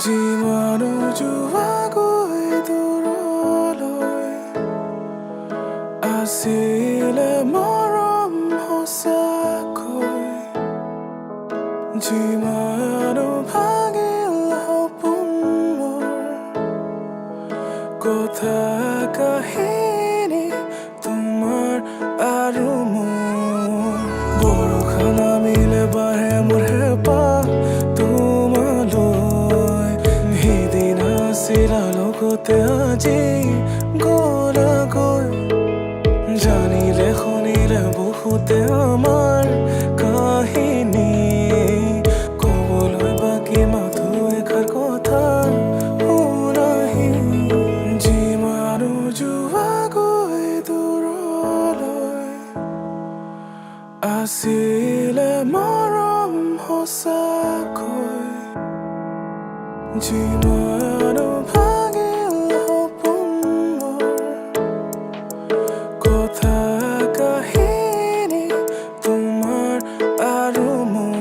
জীৱাণু জোৱাগৈ দূৰলৈ আছিলে মৰম সঁচাকৈ জীৱাণু ভাগিল সপোন মোৰ কথা কাহিনী তোমাৰ আৰু মোৰ বৰষা নামিলে বাঢ়ে মোৰ হেঁপাহ তোমালৈ সিদিনা আছিলা লগতে আজি গ'লাগৈ জানিলে শুনিলে বহুতে আমাৰ কাহিনী ক'বলৈ বাকী মাথো এষাৰ কথা শুনাহি জীৱাণু জোৱাগৈ দূৰলৈ আছিলে মৰম সঁচাকৈ জীৱাণু ভাগিল সপোন মোৰ কথা কাহিনী তোমাৰ আৰু মোৰ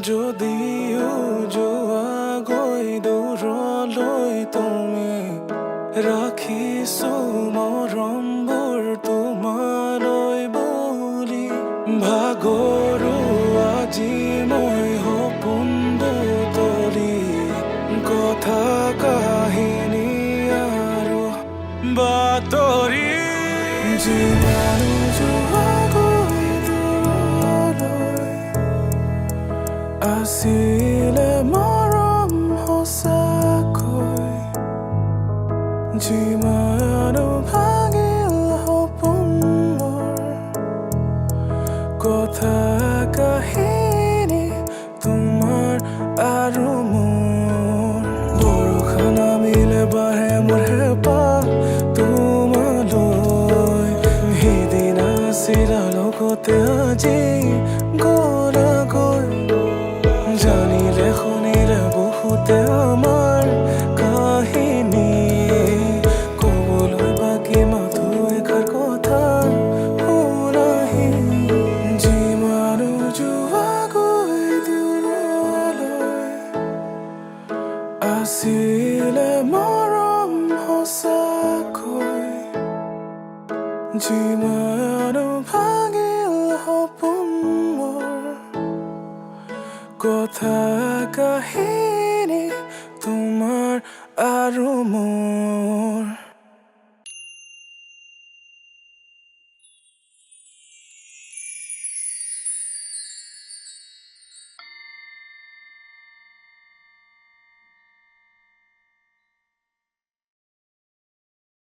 যদিও যোৱাগৈ দূৰলৈ তুমি ৰাখিছো মৰমবোৰ তোমালৈ বুলি ভাগৰো আজি মই সপোন বুটলি কথা কাহিনী আৰু বাতৰি জীৱাণু জোৱাগৈ দূৰলৈ আছিলে মৰম সঁচাকৈ জীৱাণু ভাগিল সপোন মোৰ কথা কাহিনী তোমাৰ আৰু মোৰ বৰষা নামিলে বাঢ়ে মোৰ হেঁপাহ তোমালৈ সিদিনা আছিলা লগতে আজি গ'লাগৈ জানিলে শুনিলে বহুতে আমাৰ কাহিনী ক'বলৈ বাকী মাথো এষাৰ কথা শুনাহি জীৱাণু জোৱাগৈ দূৰলৈ আছিলে মৰম সঁচাকৈ জীৱাণু ভাগিল সপোন মোৰ কথা কাহিনী তোমাৰ আৰু মোৰ